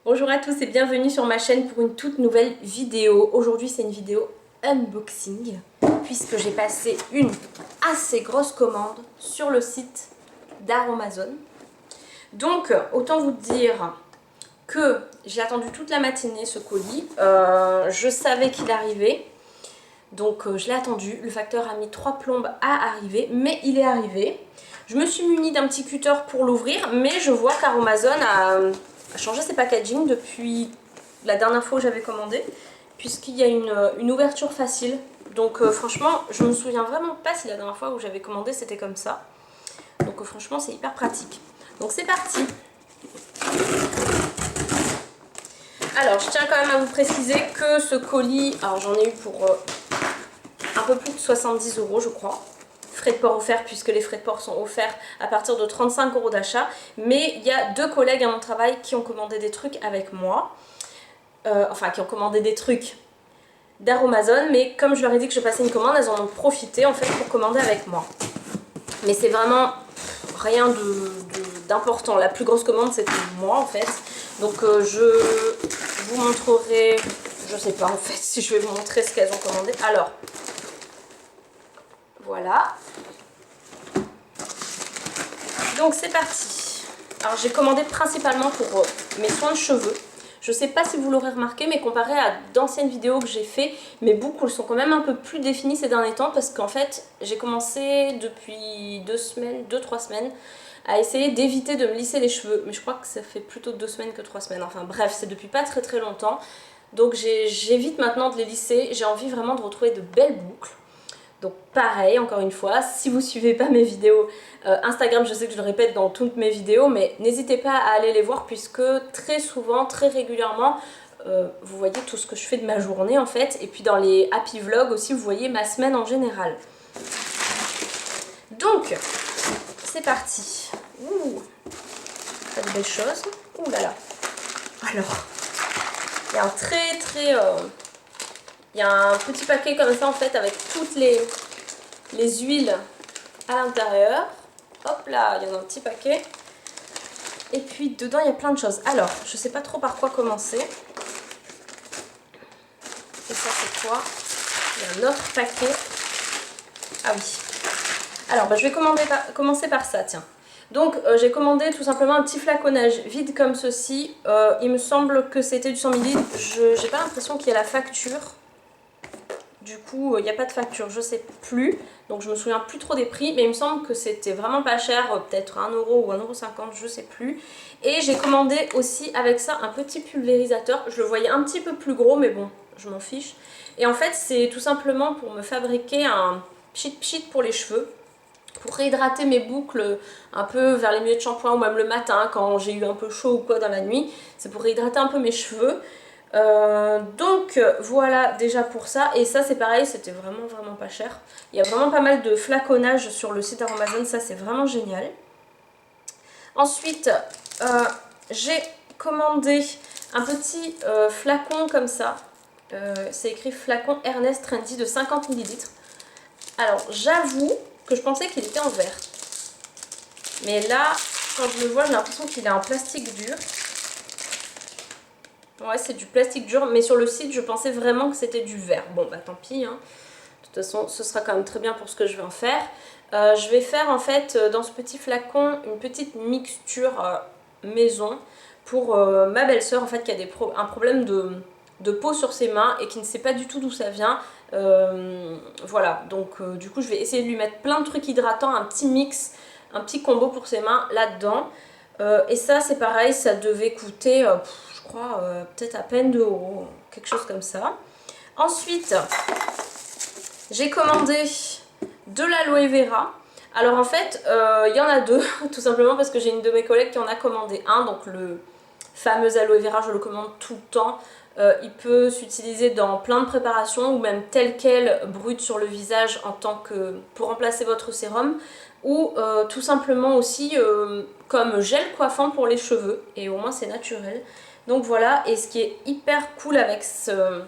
Bonjour à tous et bienvenue sur ma chaîne pour une toute nouvelle vidéo. Aujourd'hui c'est une vidéo unboxing puisque j'ai passé une assez grosse commande sur le site d'Aromazone. Donc autant vous dire que j'ai attendu toute la matinée ce colis. Je savais qu'il arrivait. Donc je l'ai attendu, le facteur a mis 3 plombes à arriver, mais il est arrivé. Je me suis munie d'un petit cutter pour l'ouvrir, mais je vois qu'Aromazone a changé ses packaging depuis la dernière fois où j'avais commandé, puisqu'il y a une ouverture facile. Donc franchement, je me souviens vraiment pas si la dernière fois où j'avais commandé c'était comme ça. Donc franchement c'est hyper pratique. Donc c'est parti. Alors je tiens quand même à vous préciser que ce colis, alors j'en ai eu pour un peu plus de 70 € je crois. Frais de port offerts puisque les frais de port sont offerts à partir de 35 € d'achat. Mais il y a 2 collègues à mon travail qui ont commandé des trucs avec moi. Enfin qui ont commandé des trucs d'Aromazone. Mais comme je leur ai dit que je passais une commande, elles en ont profité en fait pour commander avec moi. Mais c'est vraiment rien d'important. La plus grosse commande c'était moi en fait. Donc je vous montrerai, je sais pas en fait si je vais vous montrer ce qu'elles ont commandé. Alors voilà. Donc c'est parti. Alors j'ai commandé principalement pour mes soins de cheveux. Je sais pas si vous l'aurez remarqué, mais comparé à d'anciennes vidéos que j'ai fait, mes boucles sont quand même un peu plus définies ces derniers temps parce qu'en fait j'ai commencé depuis 2-3 semaines à essayer d'éviter de me lisser les cheveux. Mais je crois que ça fait plutôt 2 semaines que 3 semaines. Enfin bref, c'est depuis pas très longtemps. Donc j'évite maintenant de les lisser. J'ai envie vraiment de retrouver de belles boucles. Donc pareil, encore une fois, si vous suivez pas mes vidéos Instagram, je sais que je le répète dans toutes mes vidéos, mais n'hésitez pas à aller les voir puisque très souvent, très régulièrement, vous voyez tout ce que je fais de ma journée en fait. Et puis dans les happy vlogs aussi, vous voyez ma semaine en général. Donc, c'est parti. Ouh, pas de belles choses. Ouh là là. Alors, il y a un il y a un petit paquet comme ça en fait avec toutes les huiles à l'intérieur. Hop là, il y en a un petit paquet. Et puis dedans il y a plein de choses. Alors, je sais pas trop par quoi commencer. Et ça c'est quoi? Il y a un autre paquet. Ah oui. Alors, je vais commencer par ça, tiens. Donc j'ai commandé tout simplement un petit flaconnage vide comme ceci. Il me semble que c'était du 100 ml. J'ai pas l'impression qu'il y a la facture. Du coup, il n'y a pas de facture, je sais plus. Donc je me souviens plus trop des prix. Mais il me semble que c'était vraiment pas cher. Peut-être 1 € ou 1,50 €, je sais plus. Et j'ai commandé aussi avec ça un petit pulvérisateur. Je le voyais un petit peu plus gros, mais bon, je m'en fiche. Et en fait, c'est tout simplement pour me fabriquer un pchit pour les cheveux. Pour réhydrater mes boucles un peu vers les milieux de shampoing ou même le matin quand j'ai eu un peu chaud ou quoi dans la nuit. C'est pour réhydrater un peu mes cheveux. Donc voilà déjà pour ça. Et ça c'est pareil, c'était vraiment pas cher. Il y a vraiment pas mal de flaconnage sur le site Aromazone, ça c'est vraiment génial. Ensuite j'ai commandé un petit flacon comme ça. C'est écrit flacon Ernest Trendy de 50 ml. Alors j'avoue que je pensais qu'il était en verre. Mais là, quand je le vois, j'ai l'impression qu'il est en plastique dur. Ouais, c'est du plastique dur, mais sur le site, je pensais vraiment que c'était du verre. Bon, bah tant pis, hein. De toute façon, ce sera quand même très bien pour ce que je vais en faire. Je vais faire en fait dans ce petit flacon une petite mixture maison pour ma belle-sœur en fait qui a un problème de peau sur ses mains et qui ne sait pas du tout d'où ça vient. Voilà, donc du coup je vais essayer de lui mettre plein de trucs hydratants, un petit mix, un petit combo pour ses mains là-dedans. Et ça c'est pareil, ça devait coûter je crois peut-être à peine 2 €, quelque chose comme ça. Ensuite j'ai commandé de l'aloe vera. Alors en fait il y en a deux tout simplement parce que j'ai une de mes collègues qui en a commandé un, donc le fameux aloe vera je le commande tout le temps. Il peut s'utiliser dans plein de préparations ou même tel quel brut sur le visage en tant que pour remplacer votre sérum ou tout simplement aussi comme gel coiffant pour les cheveux et au moins c'est naturel. Donc voilà, et ce qui est hyper cool avec ce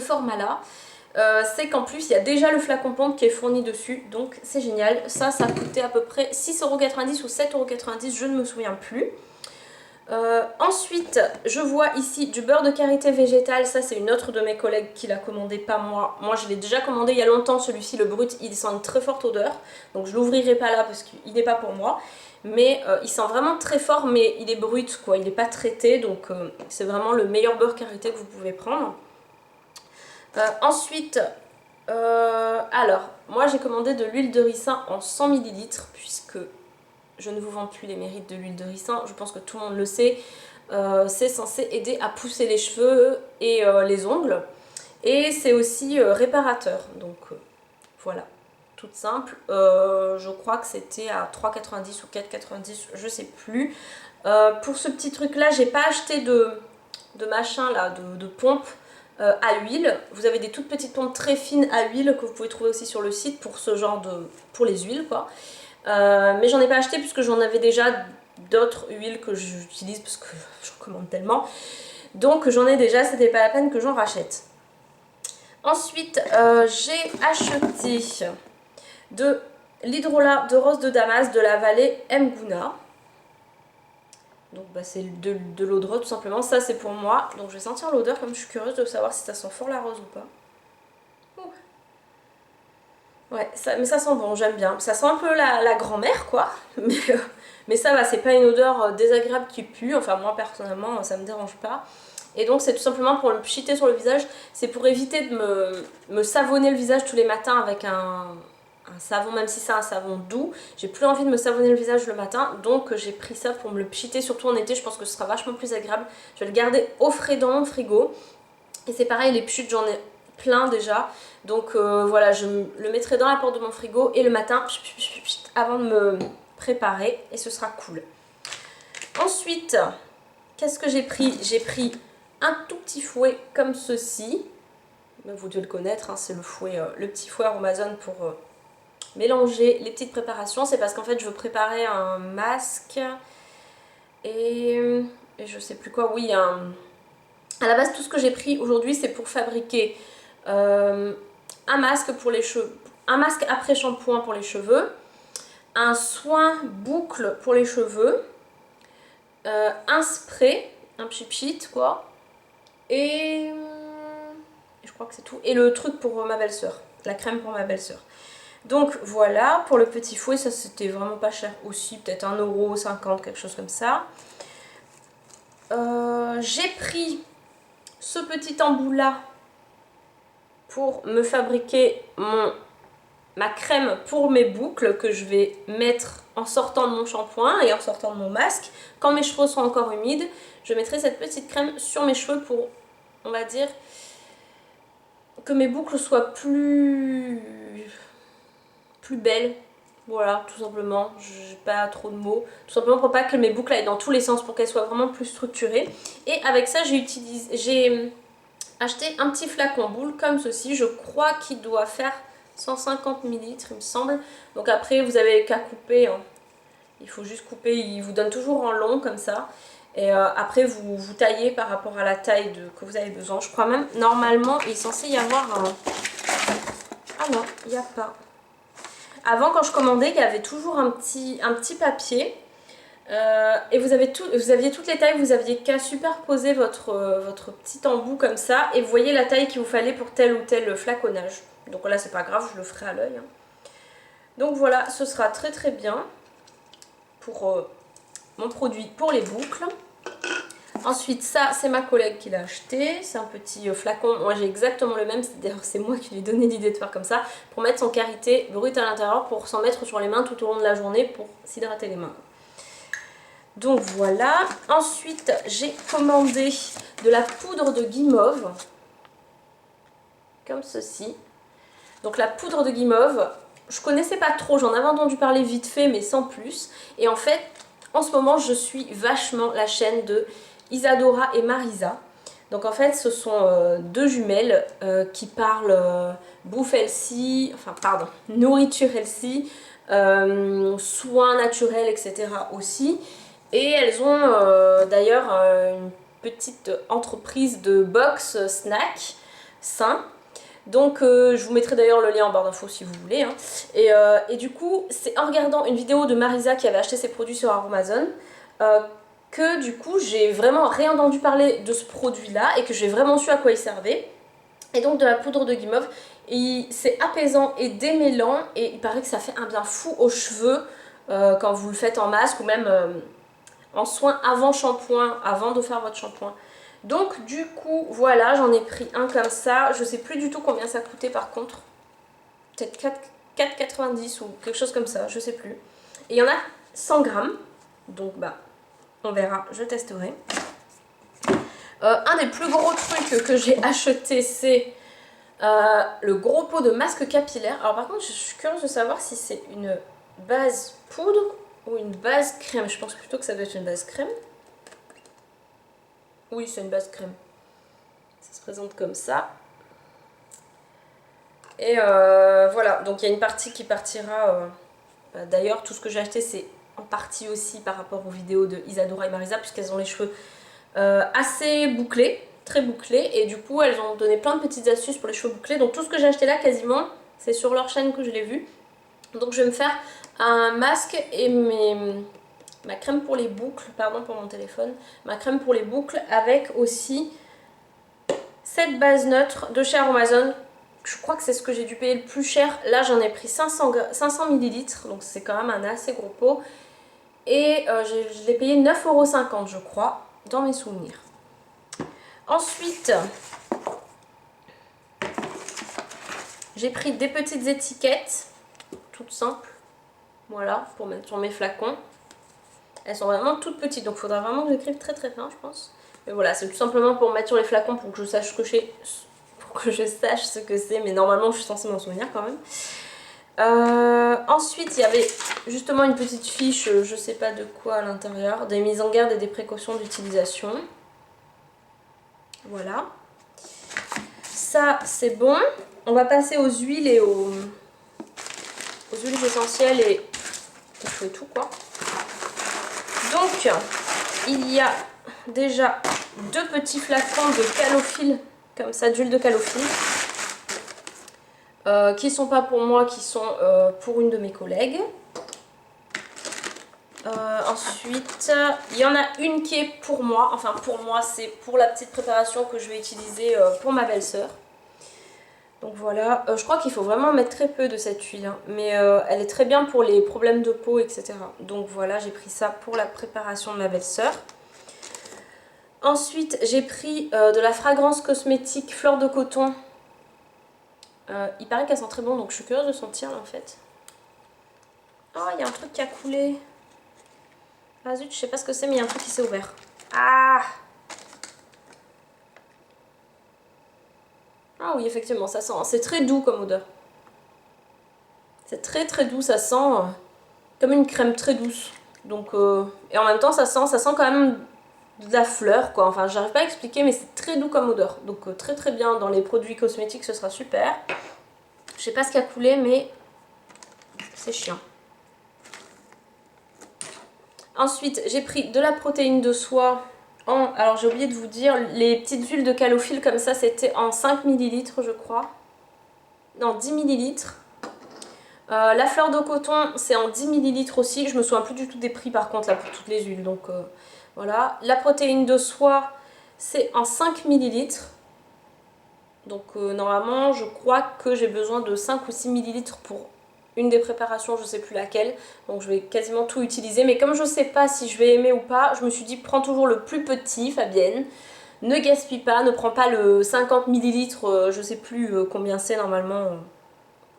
format là, c'est qu'en plus il y a déjà le flacon pompe qui est fourni dessus, donc c'est génial. Ça coûtait à peu près 6,90 € ou 7,90 €, je ne me souviens plus. Ensuite, je vois ici du beurre de karité végétal. Ça, c'est une autre de mes collègues qui l'a commandé, pas moi. Moi, je l'ai déjà commandé il y a longtemps. Celui-ci, le brut, il sent une très forte odeur. Donc, je l'ouvrirai pas là parce qu'il n'est pas pour moi. Mais il sent vraiment très fort, mais il est brut, quoi. Il n'est pas traité. Donc, c'est vraiment le meilleur beurre karité que vous pouvez prendre. Ensuite, alors, moi, j'ai commandé de l'huile de ricin en 100 ml puisque je ne vous vends plus les mérites de l'huile de ricin, je pense que tout le monde le sait. C'est censé aider à pousser les cheveux et les ongles. Et c'est aussi réparateur. Donc voilà, toute simple. Je crois que c'était à 3,90 ou 4,90, je sais plus. Pour ce petit truc là, j'ai pas acheté de machin là, de pompe à huile. Vous avez des toutes petites pompes très fines à huile que vous pouvez trouver aussi sur le site pour ce genre de... pour les huiles quoi. Mais j'en ai pas acheté puisque j'en avais déjà d'autres huiles que j'utilise parce que j'en commande tellement. Donc j'en ai déjà, c'était pas la peine que j'en rachète. Ensuite, j'ai acheté de l'hydrolat de rose de Damas de la vallée Mgouna. Donc bah, c'est de l'eau de rose tout simplement. Ça c'est pour moi. Donc je vais sentir l'odeur comme je suis curieuse de savoir si ça sent fort la rose ou pas. Ouais, mais ça sent bon, j'aime bien. Ça sent un peu la grand-mère, quoi. Mais ça va, c'est pas une odeur désagréable qui pue. Enfin, moi, personnellement, ça me dérange pas. Et donc, c'est tout simplement pour le pchiter sur le visage. C'est pour éviter de me savonner le visage tous les matins avec un savon, même si c'est un savon doux. J'ai plus envie de me savonner le visage le matin. Donc, j'ai pris ça pour me le pchiter, surtout en été. Je pense que ce sera vachement plus agréable. Je vais le garder au frais dans mon frigo. Et c'est pareil, les pchutes, j'en ai plein déjà. Donc voilà, je le mettrai dans la porte de mon frigo et le matin, avant de me préparer, et ce sera cool. Ensuite, qu'est-ce que j'ai pris? J'ai pris un tout petit fouet comme ceci. Vous devez le connaître, hein, c'est le fouet, le petit fouet Amazon pour mélanger les petites préparations. C'est parce qu'en fait, je veux préparer un masque et je sais plus quoi. Oui, à la base, tout ce que j'ai pris aujourd'hui, c'est pour fabriquer un masque pour les cheveux, un masque après shampoing pour les cheveux, un soin boucle pour les cheveux, un spray, un pchit quoi, et je crois que c'est tout. Et le truc pour ma belle-sœur, la crème pour ma belle-sœur. Donc voilà, pour le petit fouet, ça c'était vraiment pas cher aussi, peut-être 1,50 €, quelque chose comme ça. J'ai pris ce petit embout là pour me fabriquer ma crème pour mes boucles que je vais mettre en sortant de mon shampoing et en sortant de mon masque. Quand mes cheveux sont encore humides, je mettrai cette petite crème sur mes cheveux pour, on va dire, que mes boucles soient plus belles. Voilà, tout simplement, j'ai pas trop de mots. Tout simplement pour pas que mes boucles aillent dans tous les sens, pour qu'elles soient vraiment plus structurées. Et avec ça, j'ai acheté un petit flacon boule comme ceci. Je crois qu'il doit faire 150 ml, il me semble. Donc après, vous avez qu'à couper. Hein. Il faut juste couper. Il vous donne toujours en long comme ça. Et après, vous taillez par rapport à la taille que vous avez besoin. Je crois même, normalement, il est censé y avoir un... Ah non, il n'y a pas. Avant, quand je commandais, il y avait toujours un petit papier. Et vous aviez toutes les tailles, vous aviez qu'à superposer votre petit embout comme ça et vous voyez la taille qu'il vous fallait pour tel ou tel flaconnage. Donc là c'est pas grave, je le ferai à l'œil. Hein. Donc voilà, ce sera très très bien pour mon produit pour les boucles. Ensuite ça c'est ma collègue qui l'a acheté, c'est un petit flacon, moi j'ai exactement le même, d'ailleurs c'est moi qui lui ai donné l'idée de faire comme ça, pour mettre son karité brut à l'intérieur, pour s'en mettre sur les mains tout au long de la journée pour s'hydrater les mains. Donc voilà, ensuite j'ai commandé de la poudre de guimauve, comme ceci. Donc la poudre de guimauve, je connaissais pas trop, j'en avais entendu parler vite fait mais sans plus. Et en fait, en ce moment je suis vachement la chaîne de Isadora et Marisa. Donc en fait ce sont deux jumelles qui parlent bouffe healthy, enfin pardon, nourriture healthy, soins naturels etc. aussi. Et elles ont d'ailleurs une petite entreprise de box snack sain. Donc je vous mettrai d'ailleurs le lien en barre d'infos si vous voulez. Hein. Et du coup, c'est en regardant une vidéo de Marisa qui avait acheté ses produits sur Amazon que du coup j'ai vraiment réentendu parler de ce produit là et que j'ai vraiment su à quoi il servait. Et donc de la poudre de guimauve, c'est apaisant et démêlant et il paraît que ça fait un bien fou aux cheveux quand vous le faites en masque ou même en soin avant shampoing, avant de faire votre shampoing. Donc du coup voilà, j'en ai pris un comme ça, je sais plus du tout combien ça coûtait par contre, peut-être 4,90 ou quelque chose comme ça, je sais plus. Et il y en a 100 grammes, donc bah on verra, je testerai. Un des plus gros trucs que j'ai acheté, c'est le gros pot de masque capillaire. Alors par contre, je suis curieuse de savoir si c'est une base poudre ou une base crème. Je pense plutôt que ça doit être une base crème. Oui, c'est une base crème. Ça se présente comme ça. Et voilà, donc il y a une partie qui partira. D'ailleurs, tout ce que j'ai acheté, c'est en partie aussi par rapport aux vidéos de Isadora et Marisa, puisqu'elles ont les cheveux assez bouclés, très bouclés, et du coup elles ont donné plein de petites astuces pour les cheveux bouclés. Donc tout ce que j'ai acheté là quasiment, c'est sur leur chaîne que je l'ai vu. Donc je vais me faire un masque et ma crème pour les boucles, pardon pour mon téléphone, ma crème pour les boucles avec aussi cette base neutre de chez Aromazone. Je crois que c'est ce que j'ai dû payer le plus cher. Là j'en ai pris 500 ml, donc c'est quand même un assez gros pot. Et je l'ai payé 9,50 € je crois, dans mes souvenirs. Ensuite, j'ai pris des petites étiquettes, toutes simples, voilà, pour mettre sur mes flacons. Elles sont vraiment toutes petites, donc il faudra vraiment que j'écrive très très fin, je pense. Mais voilà, c'est tout simplement pour mettre sur les flacons pour que je sache ce que c'est, mais normalement je suis censée m'en souvenir quand même. Ensuite, il y avait justement une petite fiche, je sais pas de quoi à l'intérieur, des mises en garde et des précautions d'utilisation. Voilà. Ça, c'est bon. On va passer aux huiles et aux huiles essentielles et tout quoi. Donc, il y a déjà 2 petits flacons de calophylle, comme ça, d'huile de calophylle. Qui sont pas pour moi, qui sont pour une de mes collègues. Ensuite, il y en a une qui est pour moi. Enfin, pour moi, c'est pour la petite préparation que je vais utiliser pour ma belle-sœur. Donc voilà, je crois qu'il faut vraiment mettre très peu de cette huile, hein, mais elle est très bien pour les problèmes de peau, etc. Donc voilà, j'ai pris ça pour la préparation de ma belle-sœur. Ensuite, j'ai pris de la fragrance cosmétique Fleur de Coton. Il paraît qu'elle sent très bon, donc je suis curieuse de sentir là en fait. Oh, il y a un truc qui a coulé. Ah zut, je sais pas ce que c'est, mais il y a un truc qui s'est ouvert. Ah! Ah oui, effectivement, ça sent. C'est très doux comme odeur. C'est très très doux, ça sent comme une crème très douce. Donc, et en même temps, ça sent quand même de la fleur, quoi. Enfin, j'arrive pas à expliquer, mais c'est très doux comme odeur. Donc, très très bien. Dans les produits cosmétiques, ce sera super. Je sais pas ce qui a coulé, mais c'est chiant. Ensuite, j'ai pris de la protéine de soie. Alors j'ai oublié de vous dire, les petites huiles de calophylle comme ça, c'était en 5 ml je crois. Non, 10 ml. La fleur de coton, c'est en 10 ml aussi. Je me souviens plus du tout des prix par contre là pour toutes les huiles. Donc voilà. La protéine de soie, c'est en 5 ml. Donc normalement, je crois que j'ai besoin de 5 ou 6 ml pour une des préparations, je sais plus laquelle, donc je vais quasiment tout utiliser, mais comme je sais pas si je vais aimer ou pas, je me suis dit prends toujours le plus petit, Fabienne, ne gaspille pas, ne prends pas le 50 ml, je sais plus combien c'est normalement,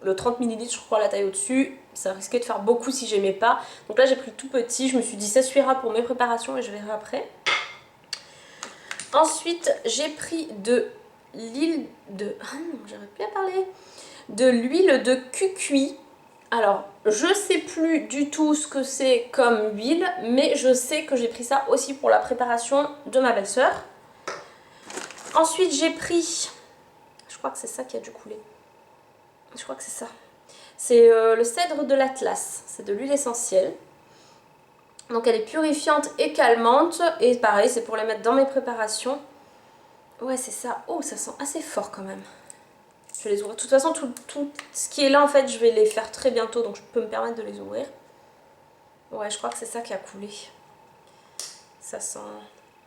le 30 ml je crois la taille au-dessus, ça risquait de faire beaucoup si j'aimais pas, donc là j'ai pris le tout petit, je me suis dit ça suffira pour mes préparations et je verrai après. Ensuite j'ai pris de l'huile de... Ah non, j'arrive plus à parler, de l'huile de cucuy. Alors, je sais plus du tout ce que c'est comme huile, mais je sais que j'ai pris ça aussi pour la préparation de ma belle-sœur. Ensuite, j'ai pris... Je crois que c'est ça qui a dû couler. Je crois que c'est ça. C'est le cèdre de l'Atlas. C'est de l'huile essentielle. Donc, elle est purifiante et calmante. Et pareil, c'est pour les mettre dans mes préparations. Ouais, c'est ça. Oh, ça sent assez fort quand même. Je vais les ouvrir. De toute façon, tout ce qui est là, en fait, je vais les faire très bientôt. Donc, je peux me permettre de les ouvrir. Ouais, je crois que c'est ça qui a coulé. Ça sent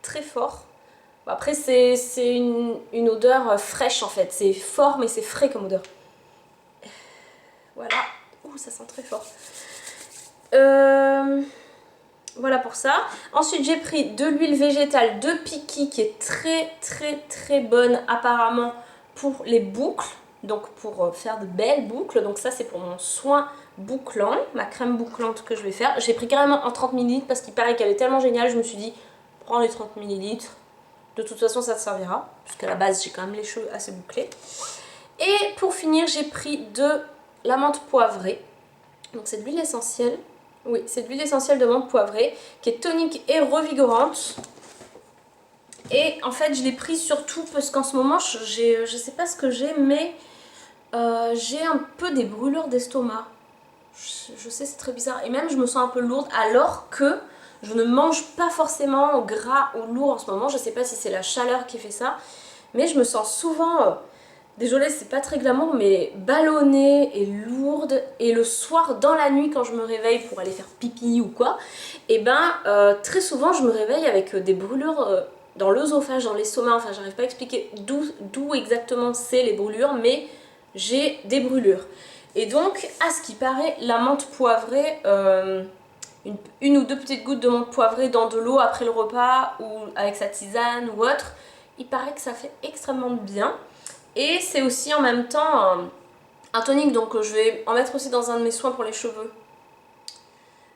très fort. Bon, après c'est une odeur fraîche en fait. C'est fort mais c'est frais comme odeur. Voilà. Ouh, ça sent très fort. Voilà pour ça. Ensuite j'ai pris de l'huile végétale de Piki qui est très bonne apparemment pour les boucles. Donc pour faire de belles boucles. Donc ça c'est pour mon soin bouclant, ma crème bouclante que je vais faire. J'ai pris carrément en 30 ml parce qu'il paraît qu'elle est tellement géniale. Je me suis dit prends les 30 ml. De toute façon ça te servira. Puisqu'à la base j'ai quand même les cheveux assez bouclés. Et pour finir j'ai pris de la menthe poivrée. Donc c'est de l'huile essentielle. Oui, c'est de l'huile essentielle de menthe poivrée qui est tonique et revigorante. Et en fait je l'ai pris surtout parce qu'en ce moment je sais pas ce que j'ai mais j'ai un peu des brûlures d'estomac. Je sais, c'est très bizarre. Et même je me sens un peu lourde alors que je ne mange pas forcément gras ou lourd en ce moment. Je sais pas si c'est la chaleur qui fait ça. Mais je me sens souvent, désolée c'est pas très glamour, mais ballonnée et lourde. Et le soir dans la nuit quand je me réveille pour aller faire pipi ou quoi, et ben très souvent je me réveille avec des brûlures dans l'œsophage, dans l'estomac. Enfin j'arrive pas à expliquer d'où exactement c'est les brûlures, mais j'ai des brûlures. Et donc, à ce qui paraît, la menthe poivrée, une ou deux petites gouttes de menthe poivrée dans de l'eau après le repas ou avec sa tisane ou autre, il paraît que ça fait extrêmement bien. Et c'est aussi en même temps un tonique, donc je vais en mettre aussi dans un de mes soins pour les cheveux.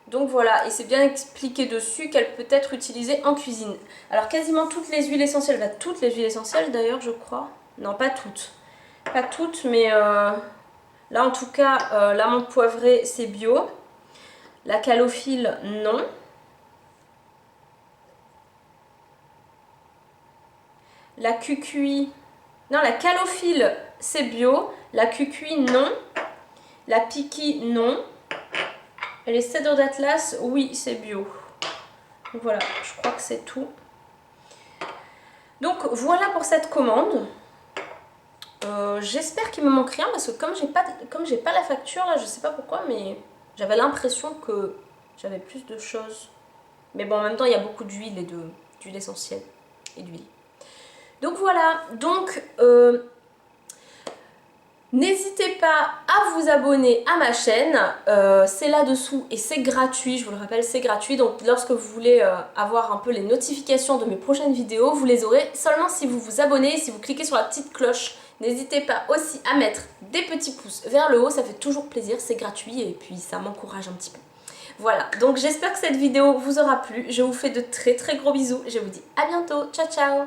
Donc voilà, et c'est bien expliqué dessus qu'elle peut être utilisée en cuisine. Alors quasiment toutes les huiles essentielles, bah, toutes les huiles essentielles d'ailleurs je crois, non pas toutes. Pas toutes, mais là en tout cas, la menthe poivrée c'est bio. La calophylle non. La cucuy, non la calophylle c'est bio. La cucuy non. La Piki non. Et les cèdres d'Atlas, oui c'est bio. Donc voilà, je crois que c'est tout. Donc voilà pour cette commande. J'espère qu'il me manque rien parce que comme j'ai pas la facture là, je sais pas pourquoi, mais j'avais l'impression que j'avais plus de choses. Mais bon, en même temps il y a beaucoup d'huile et d'huile essentielle et d'huile. Donc voilà, donc n'hésitez pas à vous abonner à ma chaîne, c'est là-dessous et c'est gratuit, je vous le rappelle, c'est gratuit. Donc lorsque vous voulez avoir un peu les notifications de mes prochaines vidéos, vous les aurez seulement si vous vous abonnez, si vous cliquez sur la petite cloche. N'hésitez pas aussi à mettre des petits pouces vers le haut, ça fait toujours plaisir, c'est gratuit et puis ça m'encourage un petit peu. Voilà, donc j'espère que cette vidéo vous aura plu, je vous fais de très gros bisous, je vous dis à bientôt, ciao ciao.